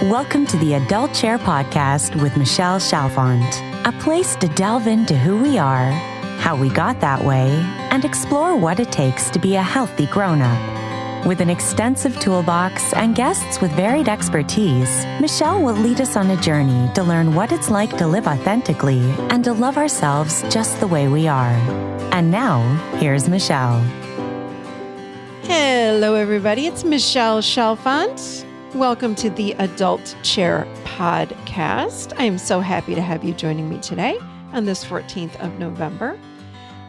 Welcome to the Adult Chair Podcast with Michelle Chalfant, a place to delve into who we are, how we got that way, and explore what it takes to be a healthy grown-up. With an extensive toolbox and guests with varied expertise, Michelle will lead us on a journey to learn what it's like to live authentically and to love ourselves just the way we are. And now, here's Michelle. Hello, everybody. It's Michelle Chalfant. Welcome to the Adult Chair Podcast. I am so happy to have you joining me today on this 14th of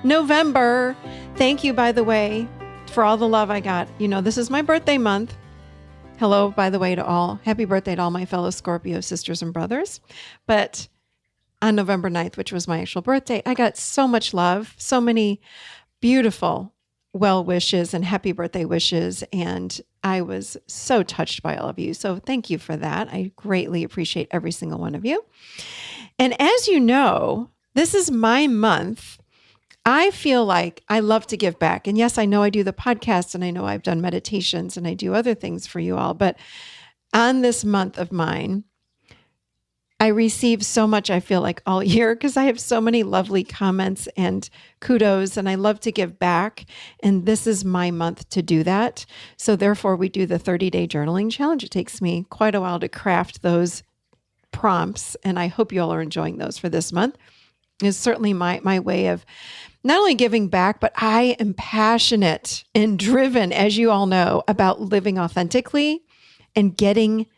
November. Thank you, by the way, for all the love I got. You know, this is my birthday month. Hello, by the way, to all. Happy birthday to all my fellow Scorpio sisters and brothers. But on November 9th, which was my actual birthday, I got so much love, so many beautiful well wishes and happy birthday wishes. And I was so touched by all of you. So thank you for that. I greatly appreciate every single one of you. And as you know, this is my month. I feel like I love to give back. And yes, I know I do the podcast and I know I've done meditations and I do other things for you all. But on this month of mine, I receive so much, I feel like, all year because I have so many lovely comments and kudos, and I love to give back. And this is my month to do that. So therefore, we do the 30-day journaling challenge. It takes me quite a while to craft those prompts, and I hope you all are enjoying those for this month. It's certainly my way of not only giving back, but I am passionate and driven, as you all know, about living authentically and getting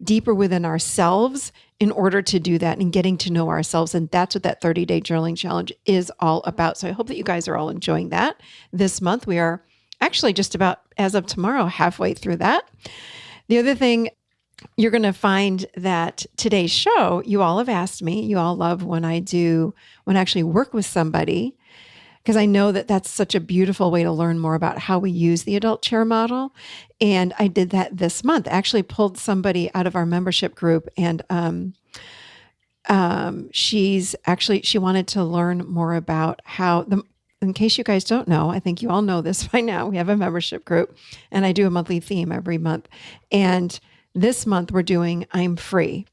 deeper within ourselves in order to do that and getting to know ourselves. And that's what that 30-day journaling challenge is all about. So I hope that you guys are all enjoying that this month. We are actually just about, as of tomorrow, halfway through that. The other thing, you're going to find that today's show, you all have asked me, you all love when I actually work with somebody, because I know that that's such a beautiful way to learn more about how we use the adult chair model. And I did that this month. I actually pulled somebody out of our membership group, and she wanted to learn more about how in case you guys don't know, I think you all know this by now, we have a membership group and I do a monthly theme every month. And this month we're doing I'm Free.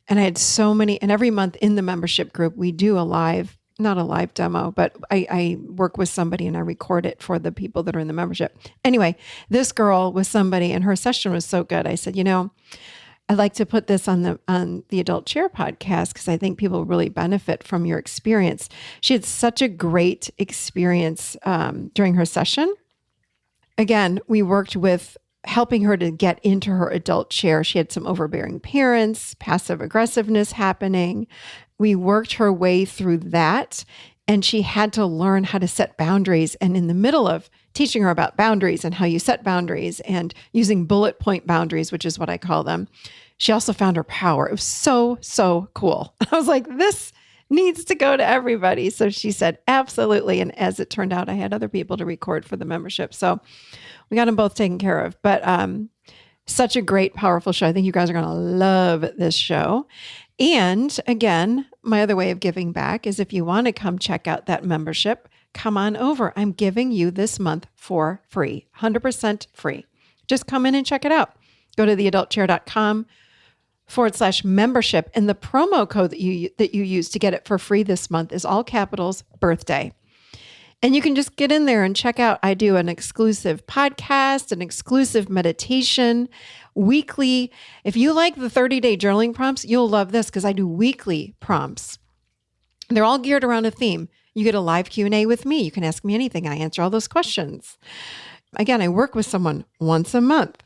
And I had so many, and every month in the membership group, we do not a live demo, but I work with somebody and I record it for the people that are in the membership. Anyway, this girl was somebody and her session was so good. I said, I'd like to put this on the Adult Chair Podcast because I think people really benefit from your experience. She had such a great experience during her session. Again, we worked with helping her to get into her adult chair. She had some overbearing parents, passive aggressiveness happening. We worked her way through that, and she had to learn how to set boundaries. And in the middle of teaching her about boundaries and how you set boundaries and using bullet point boundaries, which is what I call them, she also found her power. It was so, so cool. I was like, this needs to go to everybody. So she said, absolutely. And as it turned out, I had other people to record for the membership. So we got them both taken care of. But such a great, powerful show. I think you guys are going to love this show. And again, my other way of giving back is if you want to come check out that membership, come on over. I'm giving you this month for free, 100% free. Just come in and check it out. Go to theadultchair.com/membership. And the promo code that you use to get it for free this month is all capitals, birthday. And you can just get in there and check out. I do an exclusive podcast, an exclusive meditation, weekly. If you like the 30-day journaling prompts, you'll love this because I do weekly prompts. They're all geared around a theme. You get a live Q&A with me. You can ask me anything. I answer all those questions. Again, I work with someone once a month.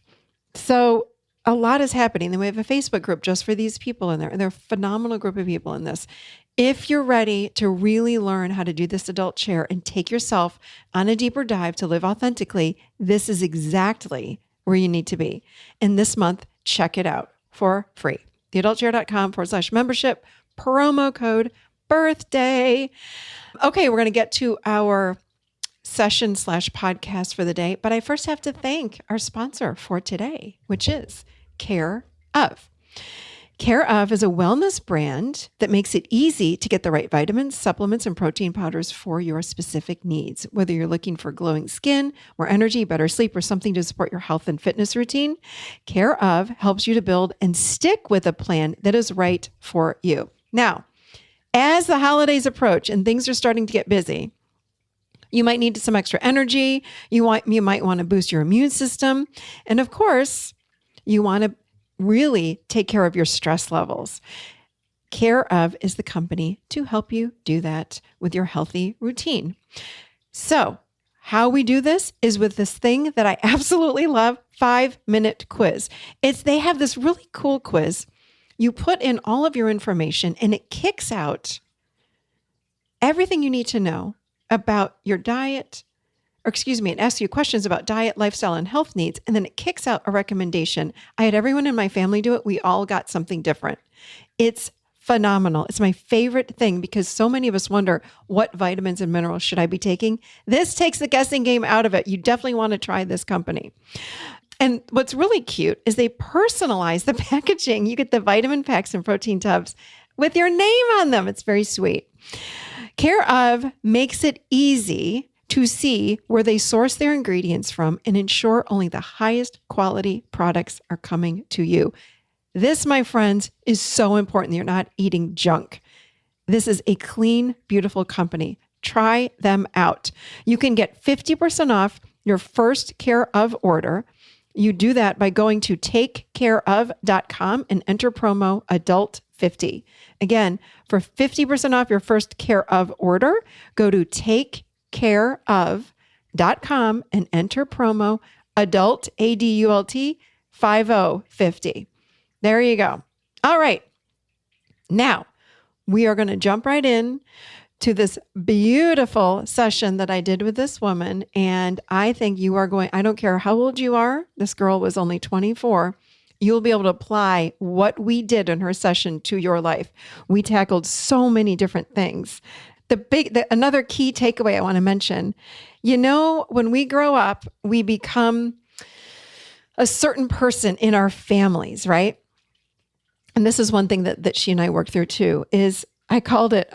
So a lot is happening. Then we have a Facebook group just for these people in there. And they're a phenomenal group of people in this. If you're ready to really learn how to do this adult chair and take yourself on a deeper dive to live authentically, this is exactly where you need to be. And this month, check it out for free. theadultchair.com/membership, promo code birthday. Okay, we're going to get to our session/podcast for the day, but I first have to thank our sponsor for today, which is Care Of. Care of is a wellness brand that makes it easy to get the right vitamins, supplements, and protein powders for your specific needs. Whether you're looking for glowing skin, more energy, better sleep, or something to support your health and fitness routine, Care of helps you to build and stick with a plan that is right for you. Now, as the holidays approach and things are starting to get busy, you might need some extra energy. You might want to boost your immune system. And of course, you want to really take care of your stress levels. Care of is the company to help you do that with your healthy routine. So how we do this is with this thing that I absolutely love, 5-minute quiz. They have this really cool quiz. You put in all of your information and it kicks out everything you need to know about your diet, it asks you questions about diet, lifestyle, and health needs, and then it kicks out a recommendation. I had everyone in my family do it. We all got something different. It's phenomenal. It's my favorite thing because so many of us wonder, what vitamins and minerals should I be taking? This takes the guessing game out of it. You definitely want to try this company. And what's really cute is they personalize the packaging. You get the vitamin packs and protein tubs with your name on them. It's very sweet. Care of makes it easy to see where they source their ingredients from and ensure only the highest quality products are coming to you. This, my friends, is so important. You're not eating junk. This is a clean, beautiful company. Try them out. You can get 50% off your first Care of order. You do that by going to takecareof.com and enter promo adult50. Again, for 50% off your first Care of order, go to takecareof.com and enter promo adult, ADULT 5050. There you go. All right. Now we are going to jump right in to this beautiful session that I did with this woman. And I think you are I don't care how old you are. This girl was only 24. You'll be able to apply what we did in her session to your life. We tackled so many different things. Another key takeaway I want to mention, when we grow up, we become a certain person in our families, right? And this is one thing that she and I worked through too, is I called it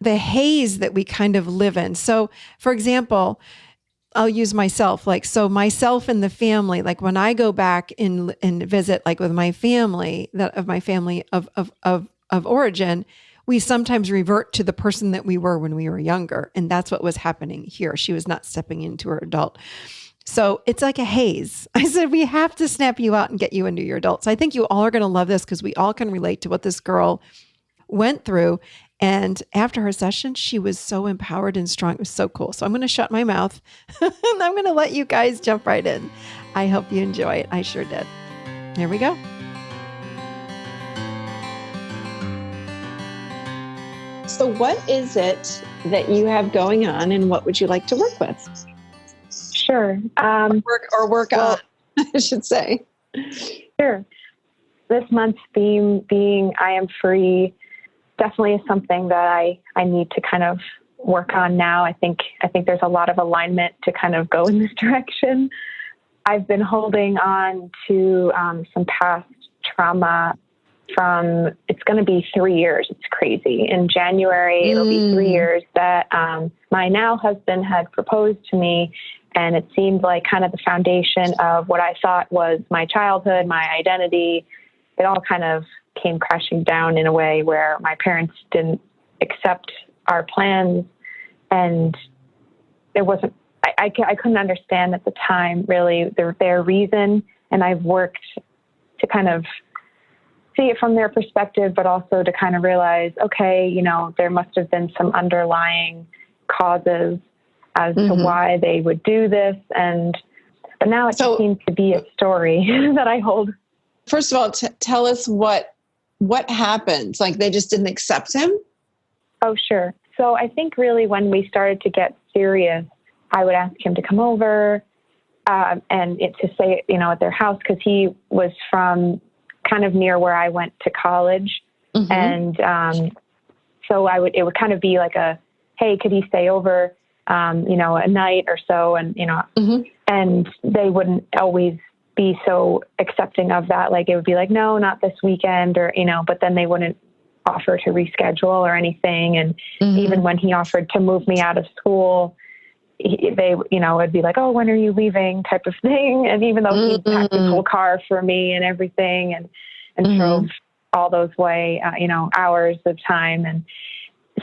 the haze that we kind of live in. So for example, I'll use myself, myself and the family, like when I go back and visit, like with my family, of origin, we sometimes revert to the person that we were when we were younger. And that's what was happening here. She was not stepping into her adult. So it's like a haze. I said, we have to snap you out and get you into your adult. So I think you all are going to love this because we all can relate to what this girl went through. And after her session, she was so empowered and strong. It was so cool. So I'm going to shut my mouth and I'm going to let you guys jump right in. I hope you enjoy it. I sure did. Here we go. So what is it that you have going on and what would you like to work with? Sure. Work on, I should say. Sure. This month's theme being I am free definitely is something that I need to kind of work on now. I think there's a lot of alignment to kind of go in this direction. I've been holding on to some past trauma from, it's going to be 3 years. It's crazy. In January, it'll be 3 years that my now husband had proposed to me. And it seemed like kind of the foundation of what I thought was my childhood, my identity. It all kind of came crashing down in a way where my parents didn't accept our plans. And there wasn't, I couldn't understand at the time really their reason. And I've worked to kind of see it from their perspective, but also to kind of realize, okay, there must have been some underlying causes as to why they would do this. But now it just seems to be a story that I hold. First of all, tell us what happened. Like they just didn't accept him? Oh, sure. So I think really when we started to get serious, I would ask him to come over and to stay, at their house, because he was from kind of near where I went to college. And so it would kind of be like hey, could he stay over, a night or so? And, and they wouldn't always be so accepting of that. Like it would be like, no, not this weekend, or, but then they wouldn't offer to reschedule or anything. And even when he offered to move me out of school, they, it'd be like, oh, when are you leaving type of thing. And even though he packed his whole car for me and everything, and drove all those way, hours of time. And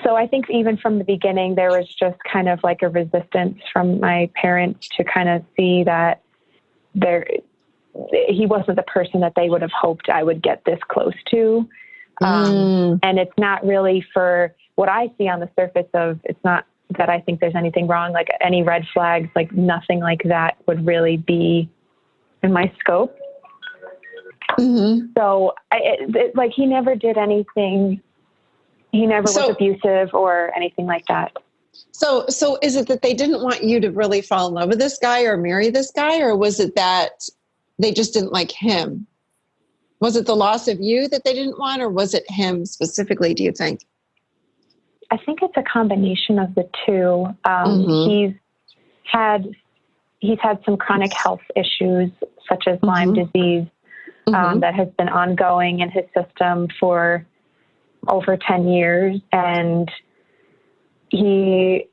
so I think even from the beginning, there was just kind of like a resistance from my parents to kind of see that he wasn't the person that they would have hoped I would get this close to. And it's not really for what I see on the surface of, it's not that I think there's anything wrong, like any red flags, like nothing like that would really be in my scope. So like he never did anything. He never was abusive or anything like that. So is it that they didn't want you to really fall in love with this guy or marry this guy? Or was it that they just didn't like him? Was it the loss of you that they didn't want, or was it him specifically, do you think? I think it's a combination of the two. He's had some chronic health issues, such as Lyme disease, that has been ongoing in his system for over 10 years. And he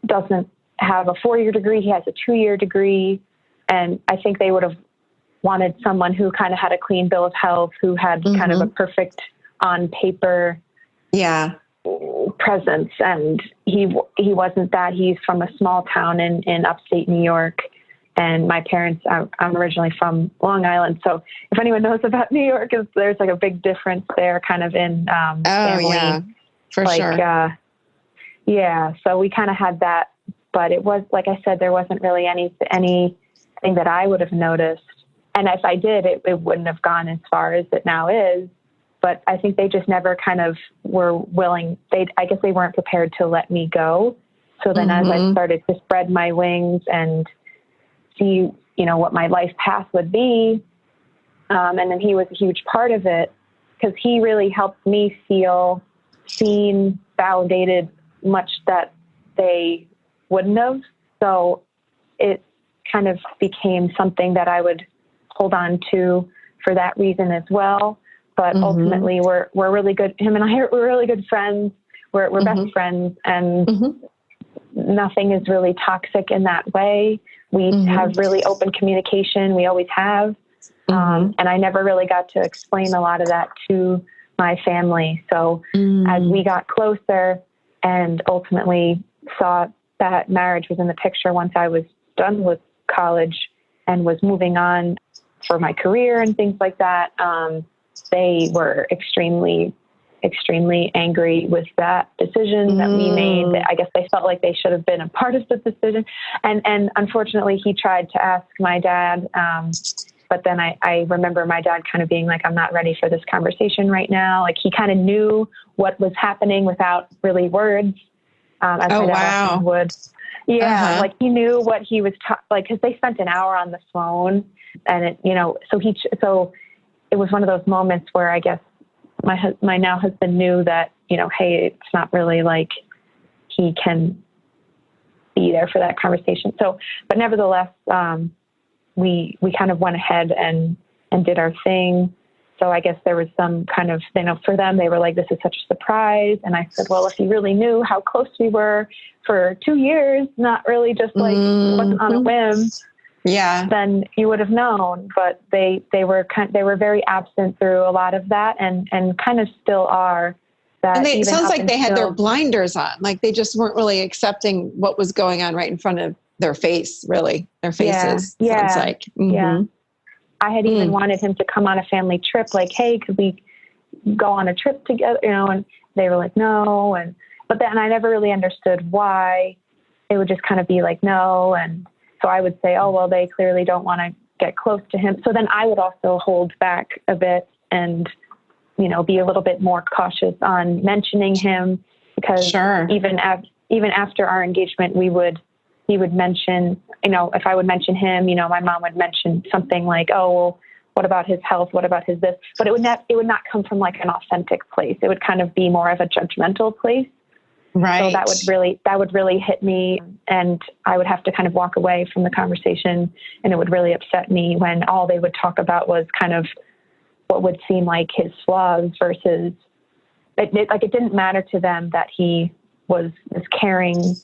doesn't have a 4-year degree. He has a 2-year degree. And I think they would have wanted someone who kind of had a clean bill of health, who had kind of a perfect on paper presence. And he wasn't that. He's from a small town in upstate New York. And my parents, I'm originally from Long Island. So if anyone knows about New York, there's like a big difference there kind of in family. Yeah, for sure. So we kind of had that, but it was, like I said, there wasn't really anything that I would have noticed. And if I did, it wouldn't have gone as far as it now is. But I think they just never kind of were willing. I guess they weren't prepared to let me go. So then as I started to spread my wings and see, what my life path would be. And then he was a huge part of it, because he really helped me feel seen, validated, much that they wouldn't have. So it kind of became something that I would hold on to for that reason as well. But ultimately we're really good. Him and I we're really good friends. We're best friends, and nothing is really toxic in that way. We have really open communication. We always have. And I never really got to explain a lot of that to my family. So as we got closer and ultimately saw that marriage was in the picture once I was done with college and was moving on for my career and things like that, they were extremely angry with that decision that we made. I guess they felt like they should have been a part of the decision. And unfortunately, he tried to ask my dad. But then I remember my dad kind of being like, I'm not ready for this conversation right now. Like he kind of knew what was happening without really words. As my dad often would. Yeah. Like he knew what he was like, cause they spent an hour on the phone, and it, so it was one of those moments where I guess my now husband knew that, hey, it's not really like he can be there for that conversation. So, but nevertheless, we kind of went ahead and did our thing. So I guess there was some kind of, for them, they were like, this is such a surprise. And I said, well, if you really knew how close we were for 2 years, not really just like, it wasn't on a whim. Yeah. Then you would have known, but they were very absent through a lot of that, and kind of still are. And it sounds like they had their blinders on, like they just weren't really accepting what was going on right in front of their face, really, their faces. Yeah. Sounds like. Yeah. I had even wanted him to come on a family trip, like, hey, could we go on a trip together? And they were like, no. But then I never really understood why. It would just kind of be like, no. And so I would say, oh, well, they clearly don't want to get close to him. So then I would also hold back a bit and, be a little bit more cautious on mentioning him, because even after our engagement, he would mention, if I would mention him, my mom would mention something like, oh, well, what about his health? What about his this? But it would not come from like an authentic place. It would kind of be more of a judgmental place. Right. So that would really hit me, and I would have to kind of walk away from the conversation, and it would really upset me when all they would talk about was kind of what would seem like his flaws versus it didn't matter to them that he was this caring,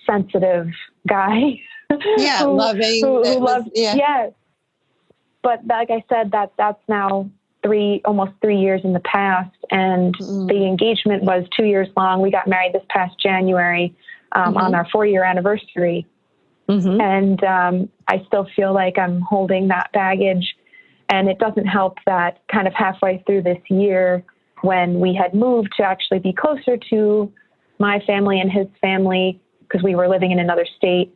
sensitive guy. Yeah. Loving. Who loved. Yeah. Yes. But like I said, that's now almost 3 years in the past. And the engagement was 2 years long. We got married this past January, on our 4-year anniversary. And, I still feel like I'm holding that baggage, and it doesn't help that kind of halfway through this year, when we had moved to actually be closer to my family and his family, because we were living in another state,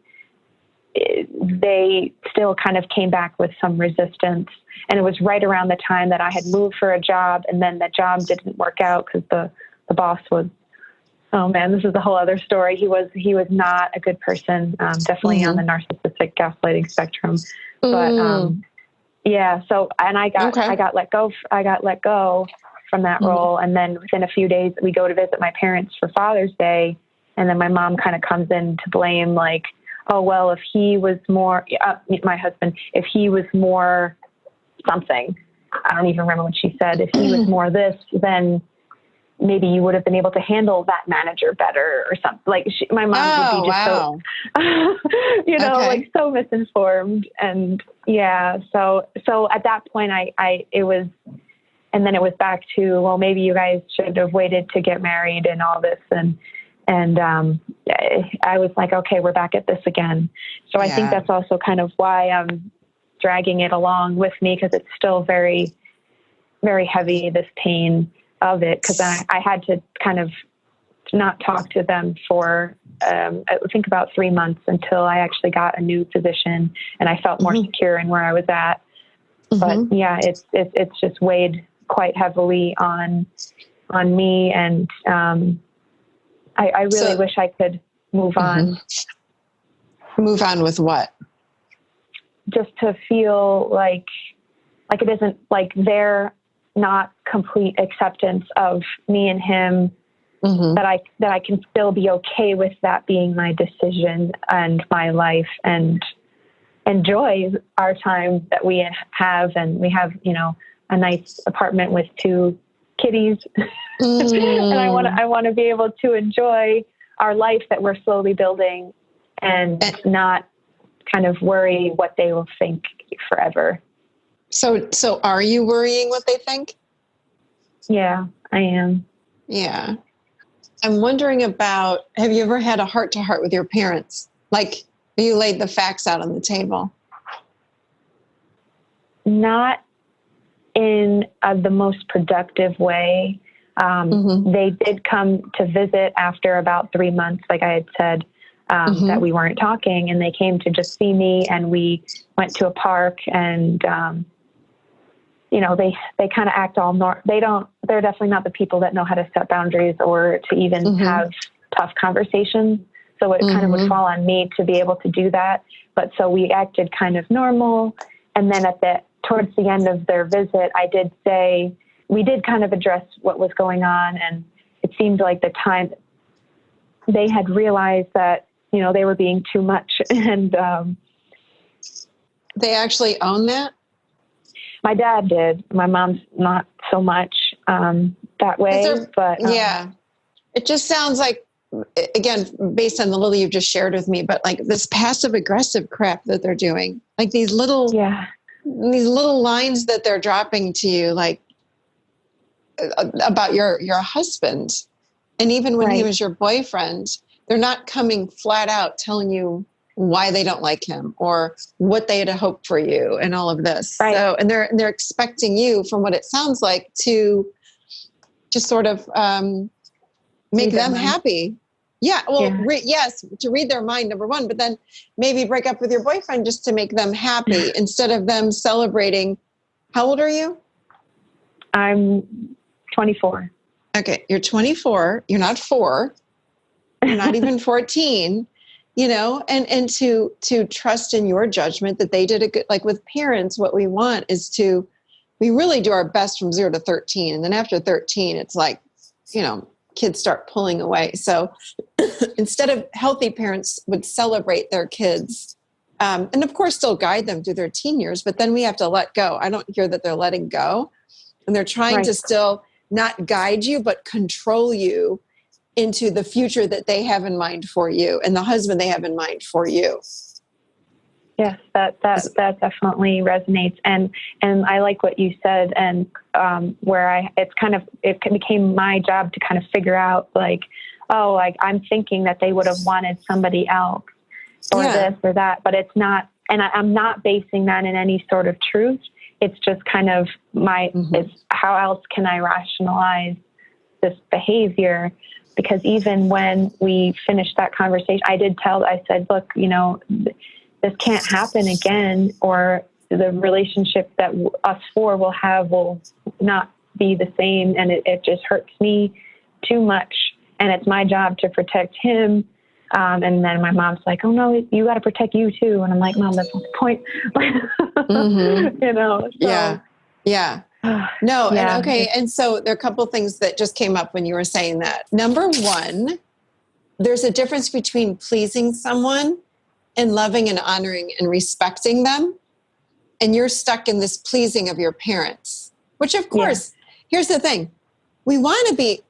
they still kind of came back with some resistance. And it was right around the time that I had moved for a job, and then the job didn't work out because the boss was, oh man, this is a whole other story. He was not a good person, definitely on the narcissistic gaslighting spectrum. But yeah, so, and I got let go. I got let go from that role. And then within a few days, we go to visit my parents for Father's Day. And then my mom kind of comes in to blame, like, oh, well, if he was more, my husband, if he was more something, I don't even remember what she said. If he was more this, then maybe you would have been able to handle that manager better or something. Like my mom would be just so, like so misinformed. And yeah, so at that point it was, and then it was back to, well, maybe you guys should have waited to get married and all this. And I was like, okay, we're back at this again. So I think that's also kind of why I'm dragging it along with me, because it's still very, very heavy, this pain of it. Because I had to kind of not talk to them for, I think about 3 months, until I actually got a new position and I felt more secure in where I was at. But yeah, it's just weighed quite heavily on me. And, I really wish I could move on. Move on with what? Just to feel like it isn't like their not complete acceptance of me and him, that I can still be okay with that being my decision and my life, and enjoy our time that we have. And we have, a nice apartment with 2 kitties. And I want to be able to enjoy our life that we're slowly building, and not kind of worry what they will think forever. So are you worrying what they think? Yeah, I am. Yeah. I'm wondering about, have you ever had a heart-to-heart with your parents? Like, you laid the facts out on the table? Not in the most productive way. They did come to visit after about 3 months, like I had said, that we weren't talking, and they came to just see me, and we went to a park, and, they kind of act all they're definitely not the people that know how to set boundaries or to even have tough conversations. So it kind of would fall on me to be able to do that. But so we acted kind of normal. And then towards the end of their visit, I did say, we did kind of address what was going on. And it seemed like the time they had realized that, they were being too much. And they actually own that? My dad did. My mom's not so much that way. But yeah, it just sounds like, again, based on the little you've just shared with me, but like this passive aggressive crap that they're doing, like these little lines that they're dropping to you, like about your husband. And even when he was your boyfriend, they're not coming flat out telling you why they don't like him or what they had hoped for you and all of this. Right. So, and they're expecting you, from what it sounds like, to just sort of make them happy. Yeah. Well, yes, to read their mind, number one, but then maybe break up with your boyfriend just to make them happy instead of them celebrating. How old are you? I'm 24. Okay. You're 24. You're not 4. You're not even 14. And to trust in your judgment that they did a good, like with parents, what we want is we really do our best from 0 to 13. And then after 13, it's like, kids start pulling away. So instead of healthy parents would celebrate their kids, and of course still guide them through their teen years, but then we have to let go. I don't hear that they're letting go, and they're trying to still not guide you, but control you into the future that they have in mind for you and the husband they have in mind for you. Yes, that definitely resonates. And I like what you said, and it became my job to kind of figure out like, oh, like I'm thinking that they would have wanted somebody else or this or that, but it's not. And I'm not basing that in any sort of truth. It's just kind of it's how else can I rationalize this behavior? Because even when we finished that conversation, I said, look, this can't happen again, or the relationship that us four will have will not be the same. And it just hurts me too much. And it's my job to protect him. And then my mom's like, oh no, you got to protect you too. And I'm like, Mom, that's not the point. So. Yeah. Yeah. No. Yeah. And okay. And so there are a couple of things that just came up when you were saying that. Number one, there's a difference between pleasing someone and loving and honoring and respecting them. And you're stuck in this pleasing of your parents, which of course, here's the thing. We want to be,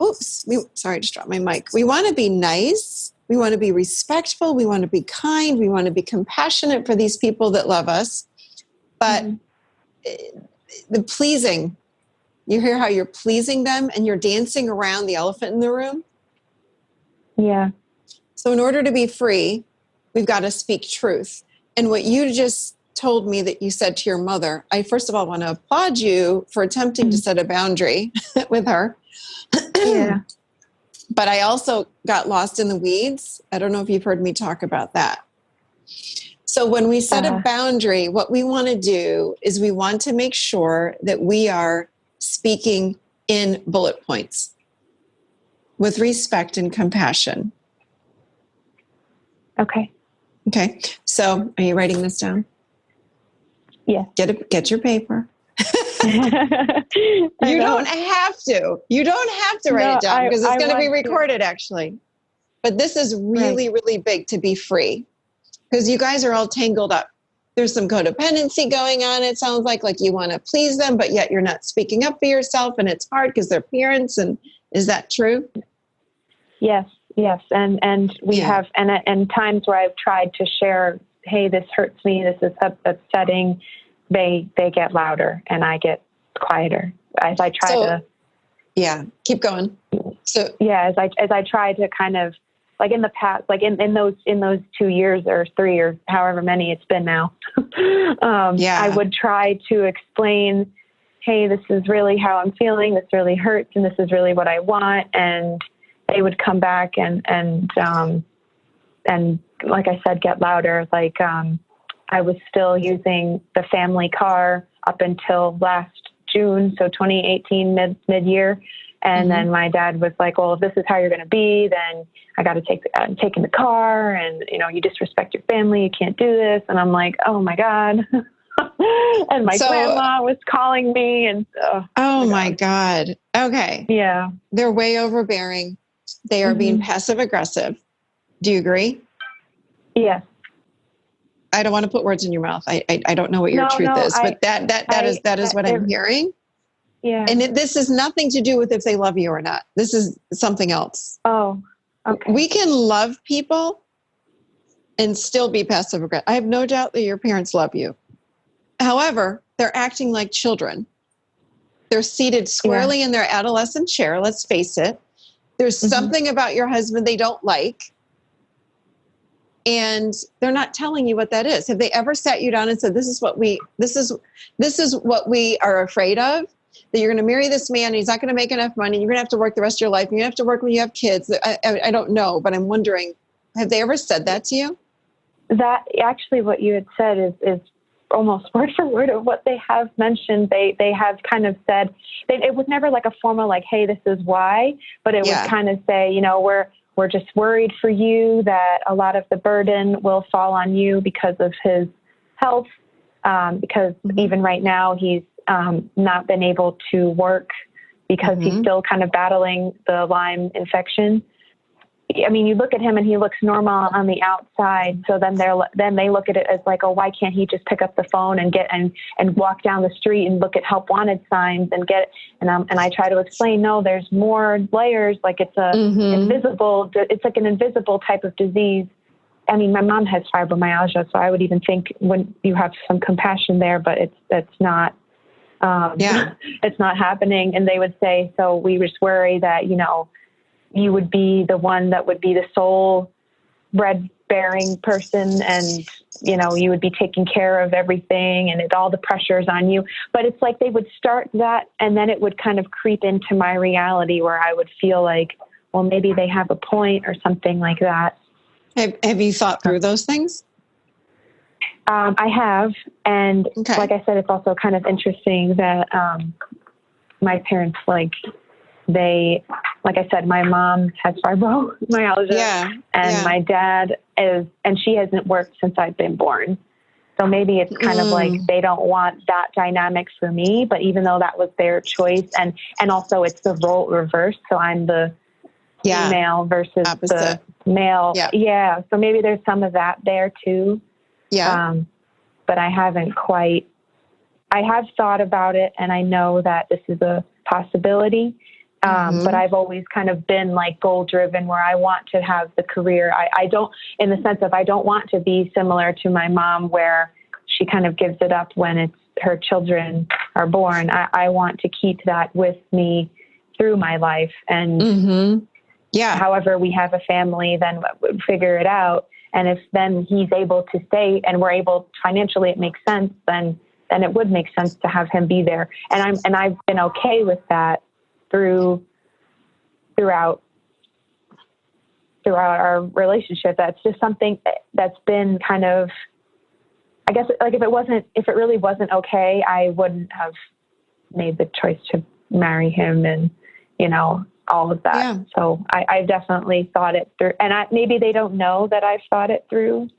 sorry, I just dropped my mic. We want to be nice. We want to be respectful. We want to be kind. We want to be compassionate for these people that love us. But the pleasing, you hear how you're pleasing them and you're dancing around the elephant in the room? Yeah. So in order to be free, we've got to speak truth. And what you just told me that you said to your mother, I first of all want to applaud you for attempting to set a boundary with her. Yeah. But I also got lost in the weeds. I don't know if you've heard me talk about that. So when we set a boundary, what we want to do is we want to make sure that we are speaking in bullet points with respect and compassion. Okay. Okay. So are you writing this down? Yeah. Get your paper. You don't have to. You don't have to write it down because it's going to be recorded actually. But this is really, really big to be free because you guys are all tangled up. There's some codependency going on. It sounds like you want to please them, but yet you're not speaking up for yourself and it's hard because they're parents. And is that true? Yes. And we have, and times where I've tried to share, hey, this hurts me. This is upsetting. They get louder and I get quieter as I try to. Yeah. Keep going. So as I try to kind of like in the past, like in those 2 years or 3 or however many it's been now, I would try to explain, hey, this is really how I'm feeling. This really hurts. And this is really what I want. And they would come back and like I said, get louder. Like, I was still using the family car up until last June. So 2018 mid-year. And then my dad was like, well, if this is how you're going to be, then I got to I'm taking the car and, you disrespect your family. You can't do this. And I'm like, oh my God. And my grandma was calling me and, oh my God. Okay. Yeah. They're way overbearing. They are being passive aggressive. Do you agree? Yes. I don't want to put words in your mouth. I don't know what your truth is, but that is what I'm hearing. Yeah. And this is nothing to do with if they love you or not. This is something else. Oh, okay. We can love people and still be passive aggressive. I have no doubt that your parents love you. However, they're acting like children. They're seated squarely in their adolescent chair. Let's face it. There's something about your husband they don't like. And they're not telling you what that is. Have they ever sat you down and said, this is what we are afraid of? That you're going to marry this man and he's not going to make enough money. You're going to have to work the rest of your life. And you have to work when you have kids. I don't know, but I'm wondering, have they ever said that to you? That actually what you had said is almost word for word of what they have mentioned. They have kind of said, it was never like a formal, like, hey, this is why, but it would kind of say, we're just worried for you that a lot of the burden will fall on you because of his health. Because even right now he's not been able to work because he's still kind of battling the Lyme infection. I mean, you look at him and he looks normal on the outside. So then they look at it as like, oh, why can't he just pick up the phone and and walk down the street and look at help wanted signs and and I try to explain, no, there's more layers. Like it's it's like an invisible type of disease. I mean, my mom has fibromyalgia, so I would even think when you have some compassion there, but it's not, it's not happening. And they would say, so we just worry that, you would be the one that would be the sole bread bearing person. And, you would be taking care of everything and all the pressure's on you. But it's like they would start that and then it would kind of creep into my reality where I would feel like, well, maybe they have a point or something like that. Have you thought through those things? I have. And like I said, it's also kind of interesting that my parents, like I said, my mom has fibromyalgia and my dad and she hasn't worked since I've been born. So maybe it's kind of like they don't want that dynamic for me, but even though that was their choice and also it's the role reversed. So I'm the female versus the male. Yeah. So maybe there's some of that there too. Yeah. But I haven't I have thought about it and I know that this is a possibility. But I've always kind of been like goal driven where I want to have the career. I don't, in the sense of, I don't want to be similar to my mom where she kind of gives it up when her children are born. I want to keep that with me through my life. And however we have a family, then we'll figure it out. And if then he's able to stay and we're able financially, it makes sense, then it would make sense to have him be there. And I've been okay with that throughout our relationship. That's just something that's been kind of, I guess, like if it really wasn't okay, I wouldn't have made the choice to marry him and, all of that. Yeah. So I've definitely thought it through, and maybe they don't know that I've thought it through,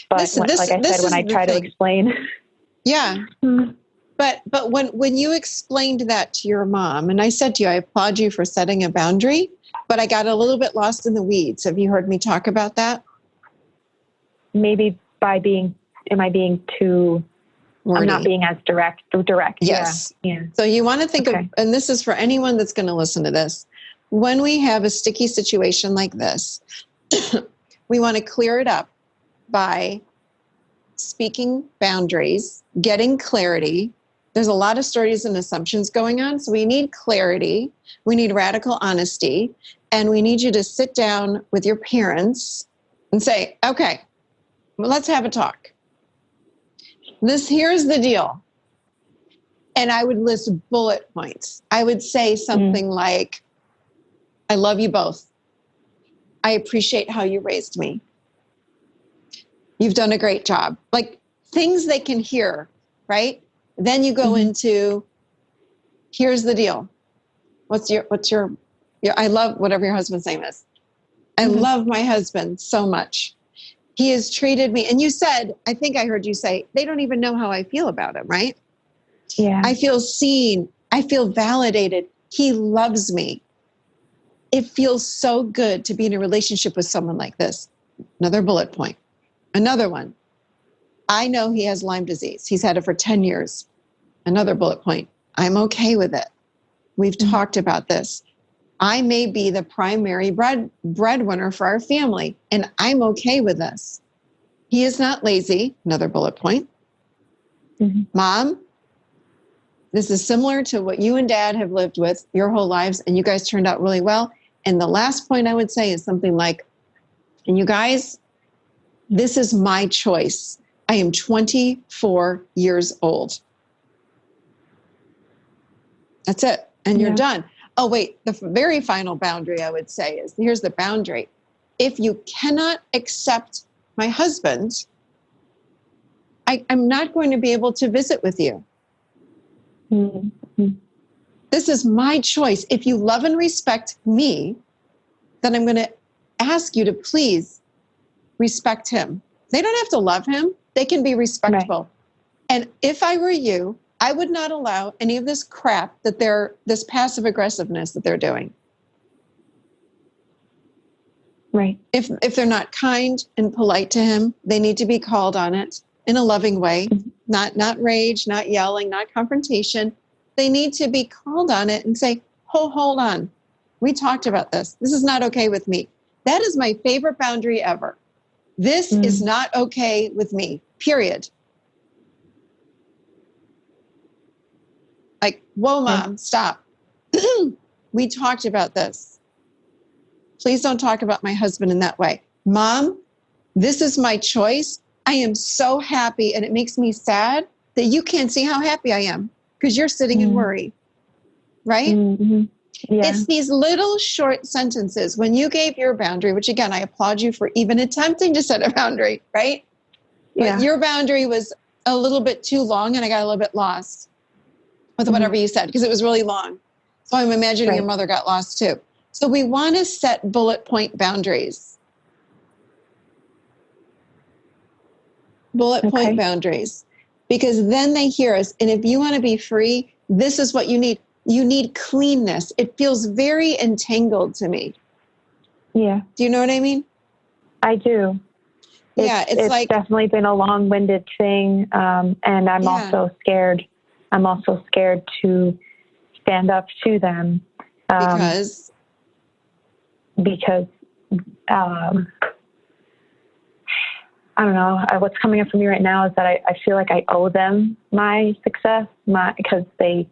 but like I said, when I try to explain. Yeah. But when you explained that to your mom, and I said to you, I applaud you for setting a boundary, but I got a little bit lost in the weeds. Have you heard me talk about that? Maybe am I being too, wordy? I'm not being as direct. Yes. Yeah. So you want to think of, and this is for anyone that's going to listen to this, when we have a sticky situation like this, we want to clear it up by speaking boundaries, getting clarity. There's a lot of stories and assumptions going on. So we need clarity. We need radical honesty. And we need you to sit down with your parents and say, okay, well, let's have a talk. Here's the deal. And I would list bullet points. I would say something like, I love you both. I appreciate how you raised me. You've done a great job. Like things they can hear, right? Then you go into, here's the deal. What's your, I love whatever your husband's name is. I love my husband so much. He has treated me. And you said, I think I heard you say, they don't even know how I feel about him, right? Yeah. I feel seen. I feel validated. He loves me. It feels so good to be in a relationship with someone like this. Another bullet point. Another one. I know he has Lyme disease. He's had it for 10 years. Another bullet point. I'm okay with it. We've talked about this. I may be the primary breadwinner for our family, and I'm okay with this. He is not lazy. Another bullet point. Mom, this is similar to what you and Dad have lived with your whole lives, and you guys turned out really well. And the last point I would say is something like, and you guys, this is my choice. I am 24 years old. That's it. And you're done. Oh, wait, the very final boundary I would say is, here's the boundary. If you cannot accept my husband, I'm not going to be able to visit with you. This is my choice. If you love and respect me, then I'm going to ask you to please respect him. They don't have to love him. They can be respectful. Right. And if I were you, I would not allow any of this crap this passive aggressiveness that they're doing. Right. If they're not kind and polite to him, they need to be called on it in a loving way, not rage, not yelling, not confrontation. They need to be called on it and say, "Oh, hold on. We talked about this. This is not okay with me." That is my favorite boundary ever. This is not okay with me, period. Like, whoa, Mom, stop. We talked about this. Please don't talk about my husband in that way. Mom, this is my choice. I am so happy, and it makes me sad that you can't see how happy I am because you're sitting in worry, right? Mm-hmm. Yeah. It's these little short sentences. When you gave your boundary, which again, I applaud you for even attempting to set a boundary, right? Yeah. But your boundary was a little bit too long, and I got a little bit lost with whatever you said because it was really long. So I'm imagining your mother got lost too. So we want to set bullet point boundaries. Bullet point boundaries. Because then they hear us. And if you want to be free, this is what you need. You need cleanness. It feels very entangled to me. Yeah. Do you know what I mean? I do. It's like definitely been a long-winded thing. And I'm also scared. I'm also scared to stand up to them. Because I don't know. What's coming up for me right now is that I feel like I owe them my success, because they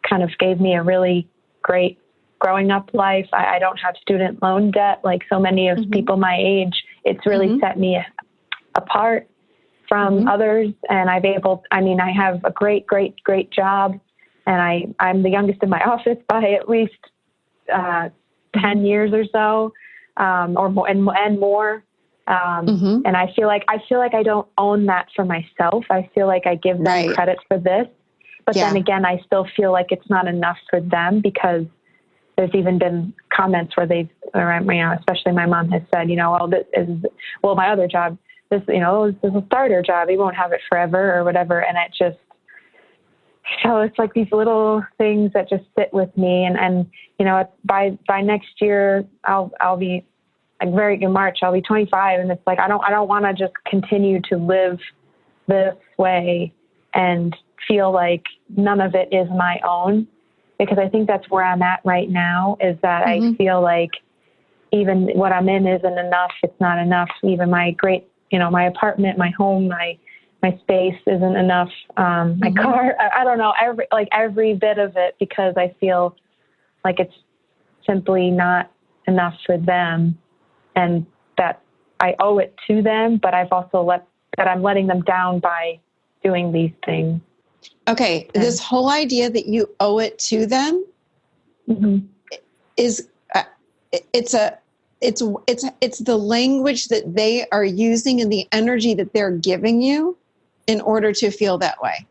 kind of gave me a really great growing up life. I don't have student loan debt like so many of people my age. It's really set me apart from others. And I have a great, great, great job. And I'm the youngest in my office by at least 10 years or so, or more, and more. And I feel like I don't own that for myself. I feel like I give them credit for this, but then again, I still feel like it's not enough for them, because there's even been comments where especially my mom has said, my other job, this is a starter job. He won't have it forever or whatever. And so it's like these little things that just sit with me. And by next year, I'll be in March, I'll be 25. And it's like, I don't want to just continue to live this way and feel like none of it is my own, because I think that's where I'm at right now, is that I feel like even what I'm in isn't enough. It's not enough. Even my my apartment, my home, my space isn't enough. My car, I don't know, every bit of it, because I feel like it's simply not enough for them, and that I owe it to them, but I've also I'm letting them down by doing these things. Okay. This whole idea that you owe it to them is, it's the language that they are using and the energy that they're giving you in order to feel that way.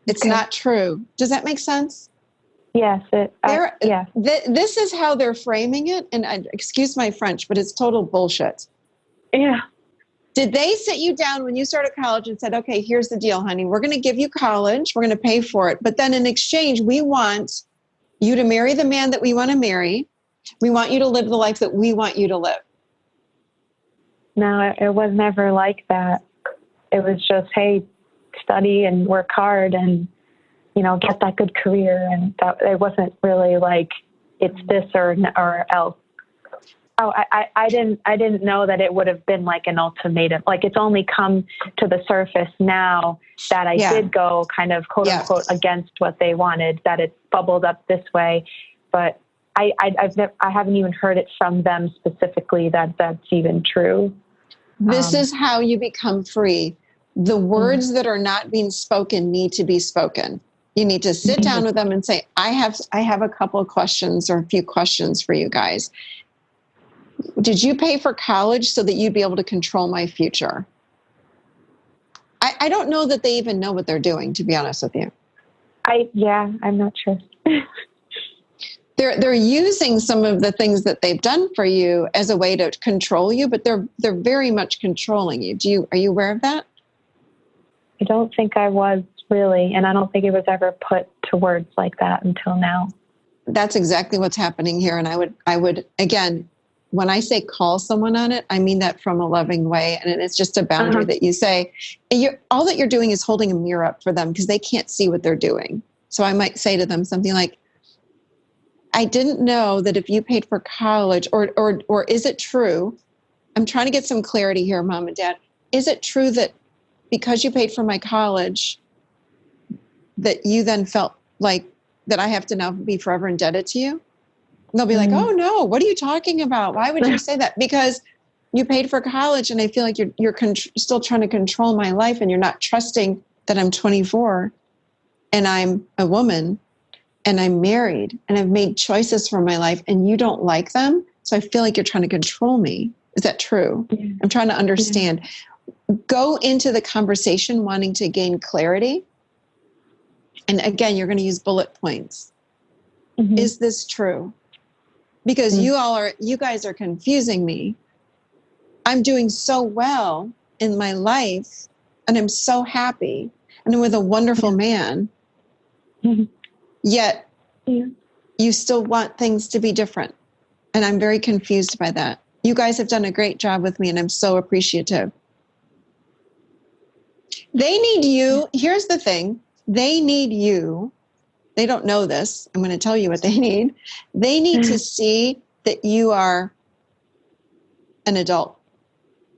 It's not true. Does that make sense? Yes. Yes. This is how they're framing it. And excuse my French, but it's total bullshit. Yeah. Did they sit you down when you started college and said, okay, here's the deal, honey. We're going to give you college. We're going to pay for it. But then in exchange, we want you to marry the man that we want to marry. We want you to live the life that we want you to live. No, it was never like that. It was just, hey, study and work hard and, get that good career. And that, it wasn't really like it's this or else. Oh, I didn't know that it would have been like an ultimatum. Like, it's only come to the surface now that I did go kind of quote unquote against what they wanted, that it bubbled up this way. But I haven't even heard it from them specifically that that's even true. This is how you become free. The words that are not being spoken need to be spoken. You need to sit down with them and say, I have a couple of questions or a few questions for you guys. Did you pay for college so that you'd be able to control my future? I don't know that they even know what they're doing, to be honest with you. I'm not sure. They're using some of the things that they've done for you as a way to control you, but they're very much controlling you. Are you aware of that? I don't think I was really. And I don't think it was ever put to words like that until now. That's exactly what's happening here. And I would, again, when I say call someone on it, I mean that from a loving way. And it's just a boundary that you say, all that you're doing is holding a mirror up for them because they can't see what they're doing. So I might say to them something like, I didn't know that if you paid for college, or is it true? I'm trying to get some clarity here, Mom and Dad. Is it true that because you paid for my college, that you then felt like that I have to now be forever indebted to you? And they'll be like, oh no, what are you talking about? Why would you say that? Because you paid for college and I feel like you're still trying to control my life and you're not trusting that I'm 24 and I'm a woman and I'm married and I've made choices for my life and you don't like them. So I feel like you're trying to control me. Is that true? Yeah. I'm trying to understand. Yeah. Go into the conversation wanting to gain clarity. And again, you're going to use bullet points. Mm-hmm. Is this true? Because you guys are confusing me. I'm doing so well in my life and I'm so happy and I'm with a wonderful man. Mm-hmm. Yet you still want things to be different. And I'm very confused by that. You guys have done a great job with me and I'm so appreciative. They need you. Here's the thing. They need you. They don't know this. I'm going to tell you what they need. They need to see that you are an adult,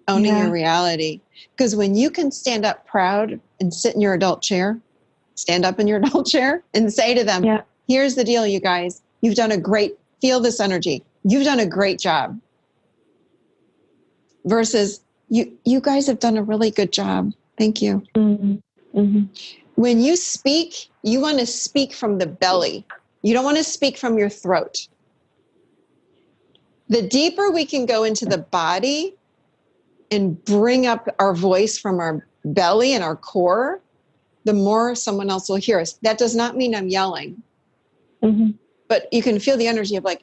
owning your reality. Because when you can stand up proud and sit in your adult chair, stand up in your adult chair and say to them, here's the deal, you guys. You've done feel this energy. You've done a great job. Versus, you guys have done a really good job. Thank you. Mm-hmm. Mm-hmm. When you speak, you want to speak from the belly. You don't want to speak from your throat. The deeper we can go into the body and bring up our voice from our belly and our core, the more someone else will hear us. That does not mean I'm yelling. Mm-hmm. But you can feel the energy of like,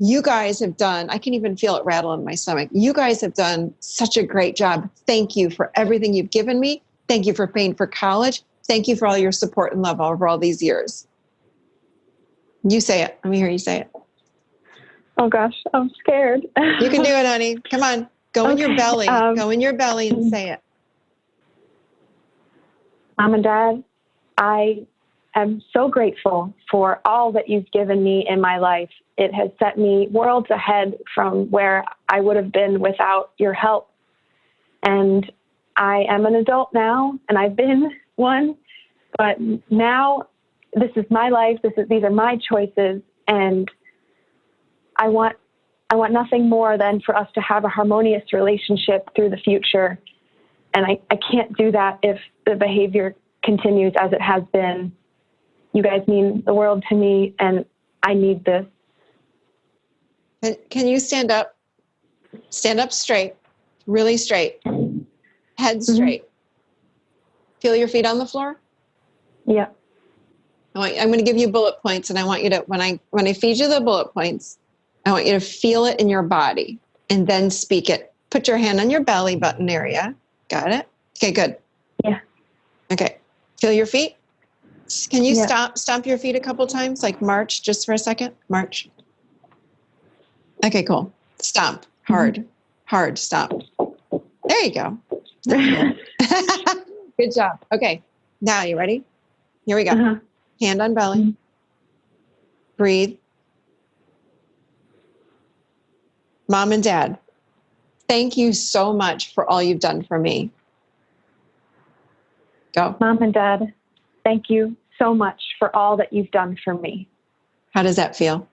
you guys have done, I can even feel it rattle in my stomach. You guys have done such a great job. Thank you for everything you've given me. Thank you for paying for college. Thank you for all your support and love over all these years. You say it. Let me hear you say it. Oh gosh, I'm scared. You can do it, honey. Come on. Go in your belly. Go in your belly and say it. Mom and Dad, I am so grateful for all that you've given me in my life. It has set me worlds ahead from where I would have been without your help. And I am an adult now, and I've been one, but now this is my life. These are my choices, and I want nothing more than for us to have a harmonious relationship through the future. And I can't do that if the behavior continues as it has been. You guys mean the world to me, and I need this. Can you stand up? Stand up straight, really straight. Head straight. Mm-hmm. Feel your feet on the floor? Yeah. I'm going to give you bullet points, and I want you to, when I feed you the bullet points, I want you to feel it in your body and then speak it. Put your hand on your belly button area. Got it? Okay, good. Yeah. Okay. Feel your feet? Can you stomp your feet a couple times? Like march just for a second? March. Okay, cool. Stomp. Hard. Hard. Stomp. There you go. Good job. Okay. Now you ready? Here we go. Uh-huh. Hand on belly. Mm-hmm. Breathe. Mom and Dad, thank you so much for all you've done for me. Go. Mom and Dad, thank you so much for all that you've done for me. How does that feel?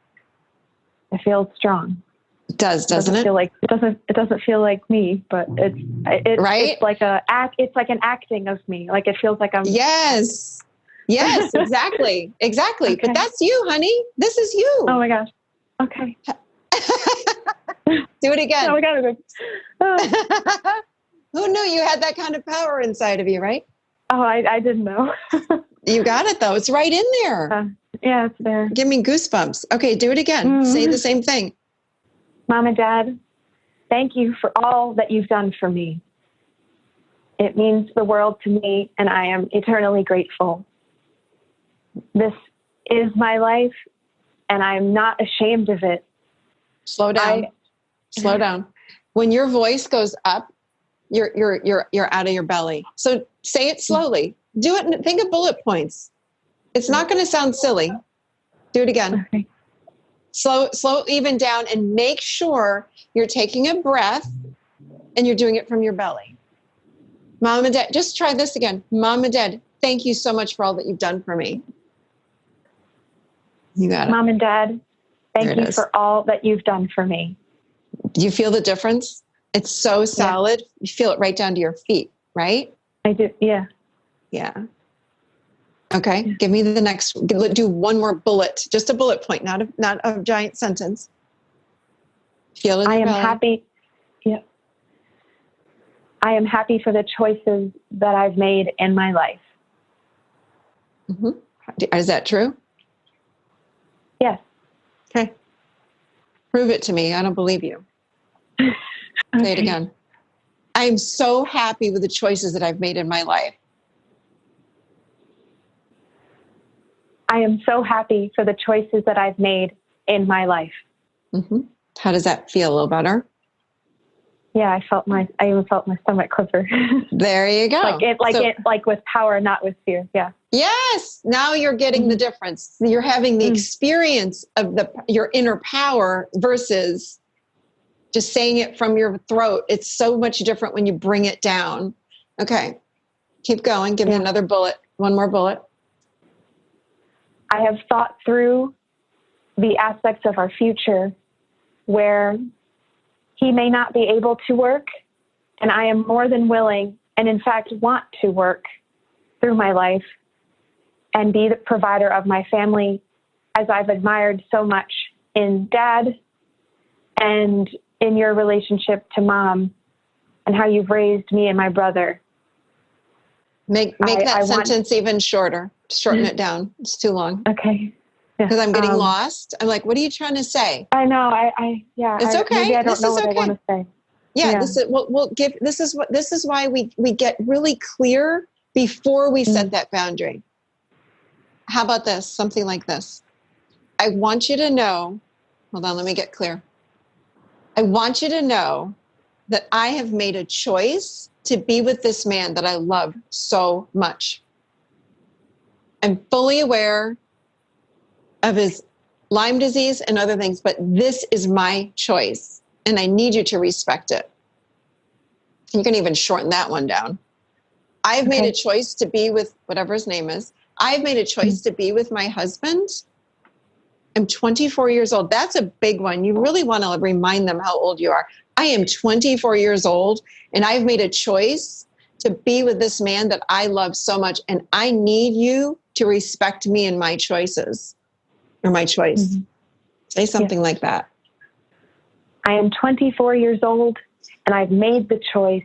It feels strong. It does, doesn't it? It doesn't feel like me, but it's right? It's like an acting of me. Like it feels like I'm. Yes, exactly. Okay. But that's you, honey. This is you. Oh my gosh. Okay. Do it again. Oh my God. Who knew you had that kind of power inside of you, right? Oh, I didn't know. You got it though. It's right in there. Yeah, it's there. Give me goosebumps. Okay, do it again. Mm-hmm. Say the same thing. Mom and Dad, thank you for all that you've done for me. It means the world to me, and I am eternally grateful. This is my life, and I'm not ashamed of it. Slow down. Slow down. When your voice goes up, you're out of your belly. So say it slowly. Do it and think of bullet points. It's not going to sound silly. Do it again. Okay. Slow, even down, and make sure you're taking a breath and you're doing it from your belly. Mom and Dad, just try this again. Mom and Dad, thank you so much for all that you've done for me. You got it. Mom and Dad, thank you for all that you've done for me. Do you feel the difference? It's so solid. Yeah. You feel it right down to your feet, right? I do. Yeah. Yeah. Okay. Yeah. Give me the next. Do one more bullet. Just a bullet point, not a giant sentence. Feel it. I am happy. Yeah. I am happy for the choices that I've made in my life. Mm-hmm. Is that true? Yes. Okay. Prove it to me. I don't believe you. Okay. Say it again. I am so happy with the choices that I've made in my life. I am so happy for the choices that I've made in my life. Mm-hmm. How does that feel? A little better? Yeah, I even felt my stomach quiver. There you go. Like with power, not with fear. Yeah. Yes. Now you're getting the difference. You're having the experience of your inner power versus just saying it from your throat. It's so much different when you bring it down. Okay. Keep going. Give me another bullet. One more bullet. I have thought through the aspects of our future where he may not be able to work, and I am more than willing and in fact want to work through my life and be the provider of my family, as I've admired so much in Dad and in your relationship to Mom and how you've raised me and my brother. Make that sentence even shorter. Shorten it down. It's too long. Okay. Because I'm getting lost. I'm like, what are you trying to say? I know. It's okay. Maybe I don't know what I want to say. Yeah. This is why we get really clear before we set that boundary. How about this? Something like this. I want you to know, hold on, let me get clear. I want you to know that I have made a choice to be with this man that I love so much. I'm fully aware of his Lyme disease and other things, but this is my choice, and I need you to respect it. You can even shorten that one down. I've made a choice to be with whatever his name is. I've made a choice to be with my husband. I'm 24 years old. That's a big one. You really want to remind them how old you are. I am 24 years old, and I've made a choice to be with this man that I love so much, and I need you to respect me and my choices. Or my choice. Mm-hmm. Say something like that. I am 24 years old, and I've made the choice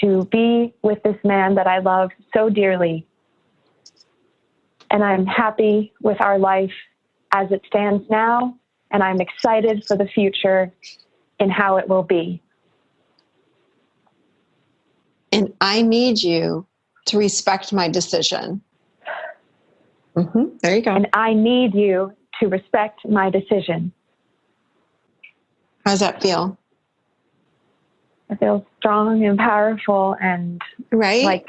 to be with this man that I love so dearly. And I'm happy with our life as it stands now, and I'm excited for the future and how it will be. And I need you to respect my decision. Mm-hmm. There you go. And I need you to respect my decision. How does that feel? It feels strong and powerful, and like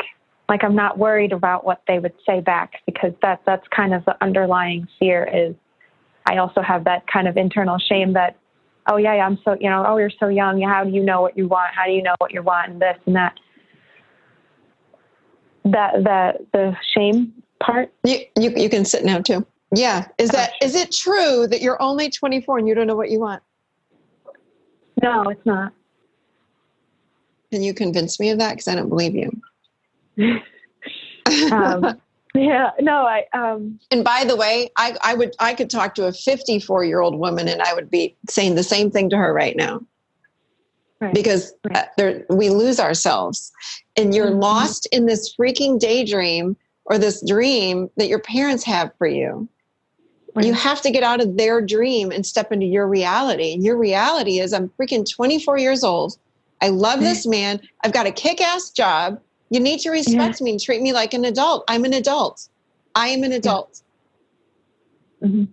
I'm not worried about what they would say back, because that's kind of the underlying fear. Is I also have that kind of internal shame that, oh yeah, I'm so, oh, you're so young. How do you know what you want? How do you know what you want? And this and that. The shame part. You can sit now too. Yeah. Is it true that you're only 24 and you don't know what you want? No, it's not. Can you convince me of that? Because I don't believe you. Yeah, no, and by the way, I could talk to a 54-year-old woman and I would be saying the same thing to her right now. Right. Because we lose ourselves, and you're lost in this freaking daydream or this dream that your parents have for you. Right. You have to get out of their dream and step into your reality. And your reality is, I'm freaking 24 years old. I love this man. I've got a kick-ass job. You need to respect me and treat me like an adult. I'm an adult. I am an adult. Mm-hmm.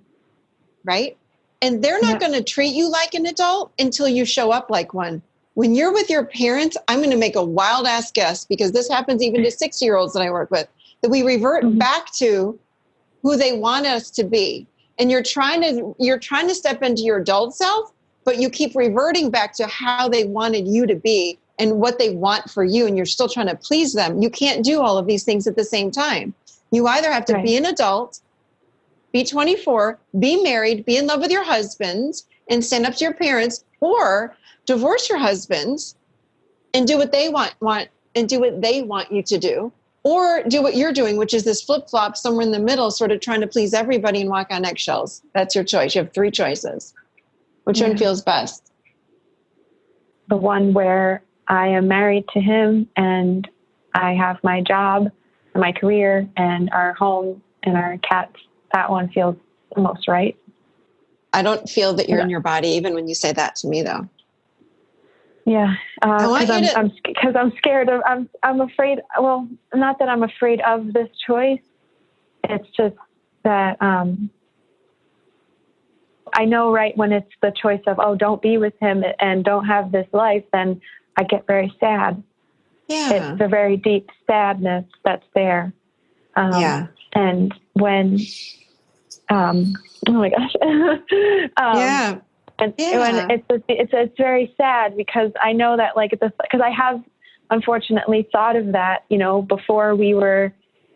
Right? And they're not going to treat you like an adult until you show up like one. When you're with your parents, I'm going to make a wild ass guess, because this happens even to 6-year-olds that I work with, that we revert back to who they want us to be. And you're trying to step into your adult self, but you keep reverting back to how they wanted you to be and what they want for you. And you're still trying to please them. You can't do all of these things at the same time. You either have to be an adult, be 24, be married, be in love with your husband and stand up to your parents, or divorce your husband and do what they want and do what they want you to do, or do what you're doing, which is this flip-flop somewhere in the middle, sort of trying to please everybody and walk on eggshells. That's your choice. You have 3 choices. Which one feels best? The one where I am married to him and I have my job and my career and our home and our cats. That one feels the most right. I don't feel that you're in your body, even when you say that to me, though. Yeah, because I'm scared of. I'm afraid. Well, not that I'm afraid of this choice. It's just that I know, right, when it's the choice of, oh, don't be with him and don't have this life, then I get very sad. Yeah, it's a very deep sadness that's there. And when, oh my gosh, And when it's very sad, because I know that, like, because I have unfortunately thought of that, before we were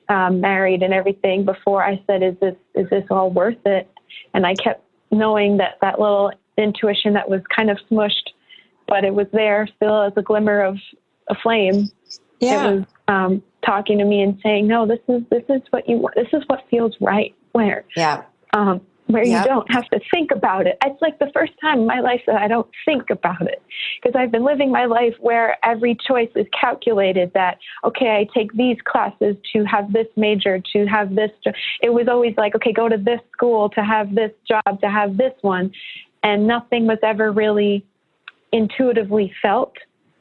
married and everything. Before I said, is this all worth it? And I kept knowing that little intuition that was kind of smushed, but it was there still as a glimmer of a flame. Yeah. It was talking to me and saying, no, this is what you want. This is what feels right. Where you don't have to think about it. It's like the first time in my life that I don't think about it, because I've been living my life where every choice is calculated, that, okay, I take these classes to have this major, to have this. It was always like, okay, go to this school to have this job, to have this one. And nothing was ever really intuitively felt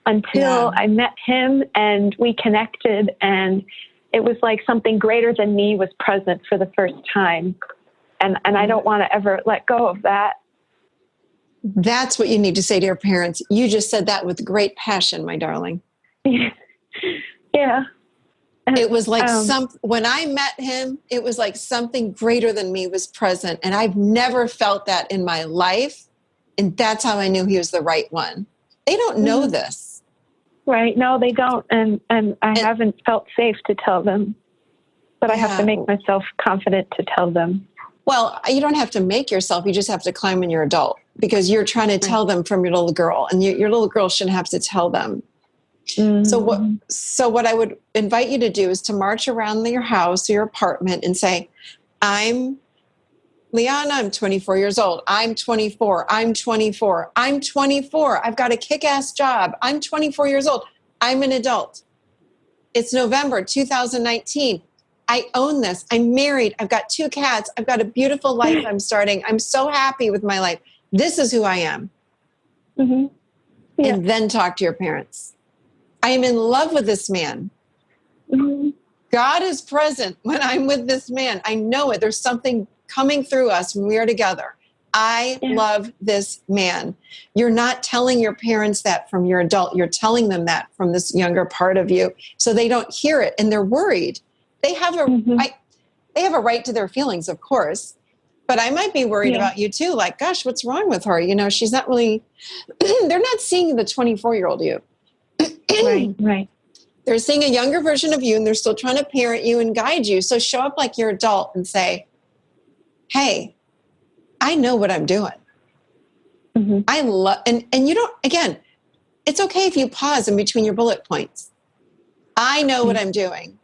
until I met him and we connected, and it was like something greater than me was present for the first time. And I don't want to ever let go of that. That's what you need to say to your parents. You just said that with great passion, my darling. Yeah. It was like when I met him, it was like something greater than me was present. And I've never felt that in my life. And that's how I knew he was the right one. They don't know this. Right. No, they don't. And I haven't felt safe to tell them. But I have to make myself confident to tell them. Well, you don't have to make yourself. You just have to climb when you're adult, because you're trying to tell them from your little girl, and your little girl shouldn't have to tell them. Mm-hmm. So what I would invite you to do is to march around your house or your apartment and say, I'm Liana, I'm 24 years old. I'm 24. I'm 24. I'm 24. I've got a kick-ass job. I'm 24 years old. I'm an adult. It's November 2019. I own this. I'm married. I've got 2 cats. I've got a beautiful life I'm starting. I'm so happy with my life. This is who I am. Mm-hmm. Yeah. And then talk to your parents. I am in love with this man. Mm-hmm. God is present when I'm with this man. I know it. There's something coming through us when we are together. I love this man. You're not telling your parents that from your adult. You're telling them that from this younger part of you, so they don't hear it and they're worried. They have they have a right to their feelings, of course, but I might be worried about you too. Like, gosh, what's wrong with her? She's not really, they're not seeing the 24-year-old you. Right. They're seeing a younger version of you, and they're still trying to parent you and guide you. So show up like you're adult and say, hey, I know what I'm doing. Mm-hmm. I love, and you don't, again, it's okay if you pause in between your bullet points. I know what I'm doing.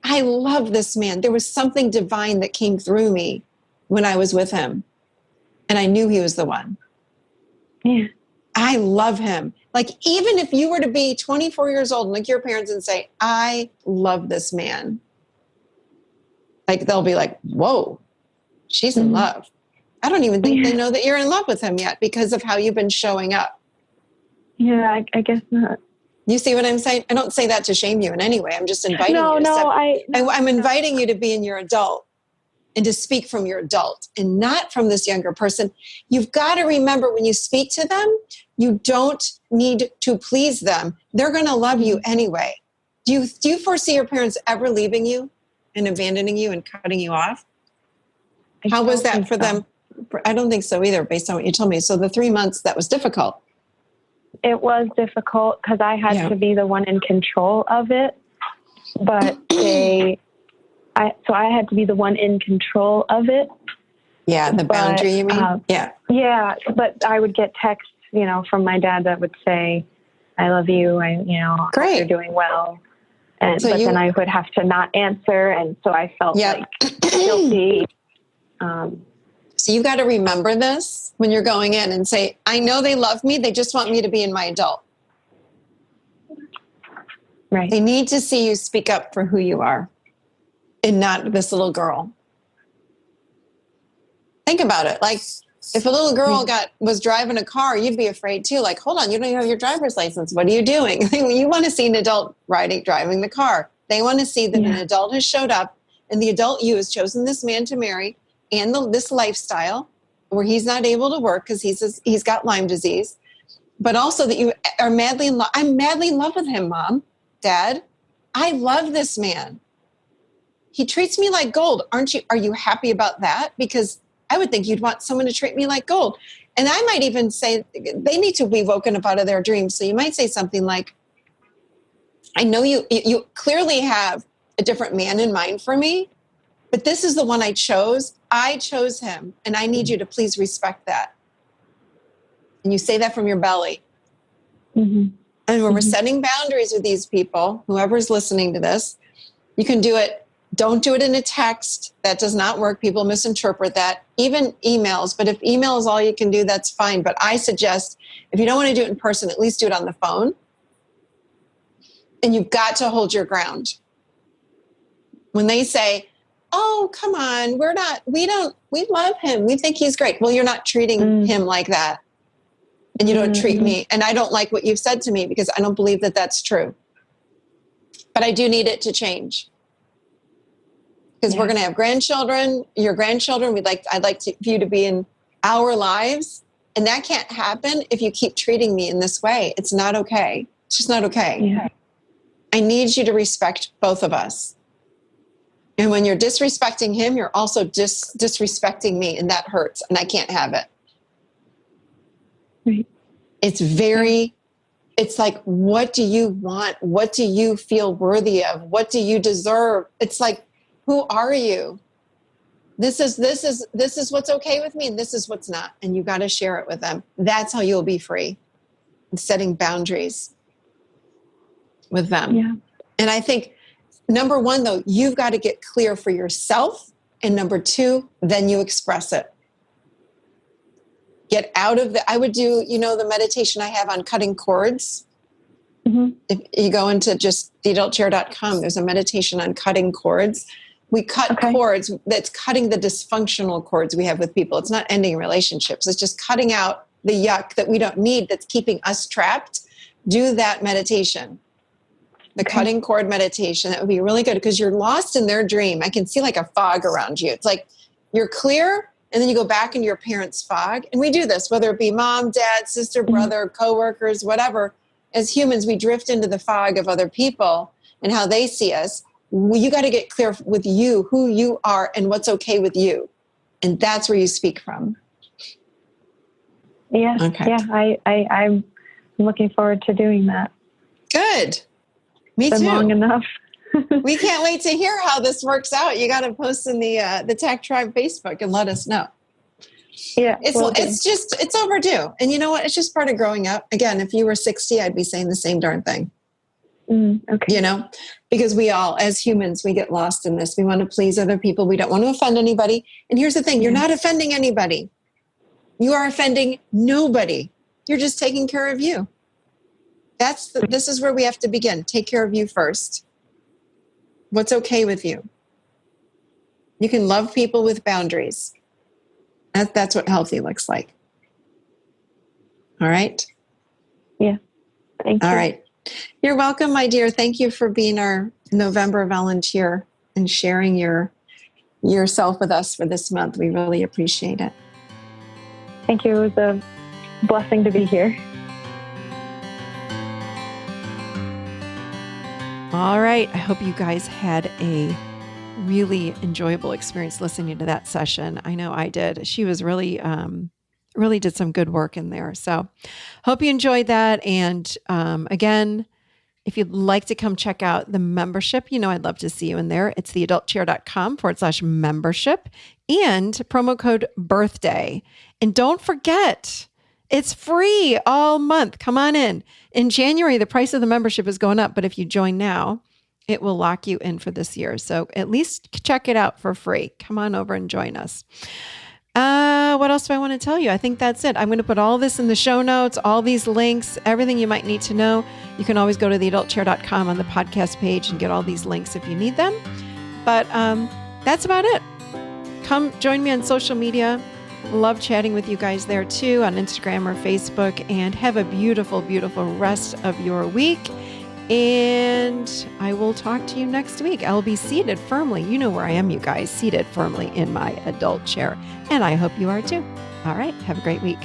I love this man. There was something divine that came through me when I was with him, and I knew he was the one. Yeah. I love him. Like, even if you were to be 24 years old and look at your parents and say, I love this man, like, they'll be like, whoa, she's in love. I don't even think they know that you're in love with him yet because of how you've been showing up. Yeah, I guess not. You see what I'm saying? I don't say that to shame you in any way. I'm just inviting you to I'm inviting you to be in your adult and to speak from your adult and not from this younger person. You've got to remember when you speak to them, you don't need to please them. They're going to love you anyway. Do you foresee your parents ever leaving you and abandoning you and cutting you off? How was that for them? I don't think so either, based on what you told me. So the 3 months, that was difficult. It was difficult because I had to be the one in control of it, but I had to be the one in control of it. Yeah, the boundary, you mean? Yeah, but I would get texts, from my dad that would say, "I love you," I hope you're doing well. And so then I would have to not answer, and so I felt like guilty. So you got to remember this when you're going in and say, I know they love me. They just want me to be in my adult. Right. They need to see you speak up for who you are and not this little girl. Think about it. Like if a little girl was driving a car, you'd be afraid too. Like, hold on, you don't even have your driver's license. What are you doing? You want to see an adult driving the car. They want to see that an adult has showed up and the adult you has chosen this man to marry and this lifestyle where he's not able to work because he's got Lyme disease, but also that you are madly in love. I'm madly in love with him, Mom, Dad. I love this man. He treats me like gold. Are you happy about that? Because I would think you'd want someone to treat me like gold. And I might even say they need to be woken up out of their dreams. So you might say something like, I know you clearly have a different man in mind for me, but this is the one I chose. I chose him, and I need you to please respect that. And you say that from your belly. Mm-hmm. And when we're setting boundaries with these people, whoever's listening to this, you can do it. Don't do it in a text. That does not work. People misinterpret that. Even emails. But if email is all you can do, that's fine. But I suggest if you don't want to do it in person, at least do it on the phone. And you've got to hold your ground. When they say, oh, come on, we love him. We think he's great. Well, you're not treating him like that. And you don't treat me. And I don't like what you've said to me because I don't believe that that's true. But I do need it to change. Because we're going to have grandchildren, your grandchildren. I'd like for you to be in our lives. And that can't happen if you keep treating me in this way. It's not okay. It's just not okay. Yeah. I need you to respect both of us. And when you're disrespecting him, you're also disrespecting me, and that hurts, and I can't have it. Right. It's like, what do you want? What do you feel worthy of? What do you deserve? It's like, who are you? This is what's okay with me, and this is what's not. And you got to share it with them. That's how you'll be free. And setting boundaries with them. Yeah. And I think, number one, though, you've got to get clear for yourself. And number two, then you express it. Get out of I would do, the meditation I have on cutting cords. Mm-hmm. If you go into just theadultchair.com, there's a meditation on cutting cords. We cut cords. That's cutting the dysfunctional cords we have with people. It's not ending relationships. It's just cutting out the yuck that we don't need that's keeping us trapped. Do that meditation. The cutting cord meditation, that would be really good because you're lost in their dream. I can see like a fog around you. It's like you're clear and then you go back into your parents' fog. And we do this, whether it be mom, dad, sister, brother, coworkers, whatever. As humans, we drift into the fog of other people and how they see us. You got to get clear with you, who you are and what's okay with you. And that's where you speak from. Yeah. Okay. Yeah. I'm looking forward to doing that. Good. Me too. Long enough. We can't wait to hear how this works out. You got to post in the Tech Tribe Facebook and let us know. Yeah, it's overdue. And you know what? It's just part of growing up. Again, if you were 60, I'd be saying the same darn thing. Okay. Because we all, as humans, we get lost in this. We want to please other people. We don't want to offend anybody. And here's the thing: you're not offending anybody. You are offending nobody. You're just taking care of you. This is where we have to begin. Take care of you first. What's okay with you? You can love people with boundaries. That's what healthy looks like. All right? Yeah. Thank you. All right. You're welcome, my dear. Thank you for being our November volunteer and sharing yourself with us for this month. We really appreciate it. Thank you. It was a blessing to be here. All right. I hope you guys had a really enjoyable experience listening to that session. I know I did. She was really, really did some good work in there. So hope you enjoyed that. And again, if you'd like to come check out the membership, I'd love to see you in there. It's theadultchair.com/membership and promo code birthday. And don't forget, it's free all month. Come on in. In January, the price of the membership is going up, but if you join now, it will lock you in for this year. So at least check it out for free. Come on over and join us. What else do I want to tell you? I think that's it. I'm going to put all this in the show notes, all these links, everything you might need to know. You can always go to theadultchair.com on the podcast page and get all these links if you need them. But that's about it. Come join me on social media. Love chatting with you guys there too, on Instagram or Facebook. And have a beautiful, beautiful rest of your week. And I will talk to you next week. I'll be seated firmly. You know where I am, you guys, seated firmly in my adult chair. And I hope you are too. All right. Have a great week.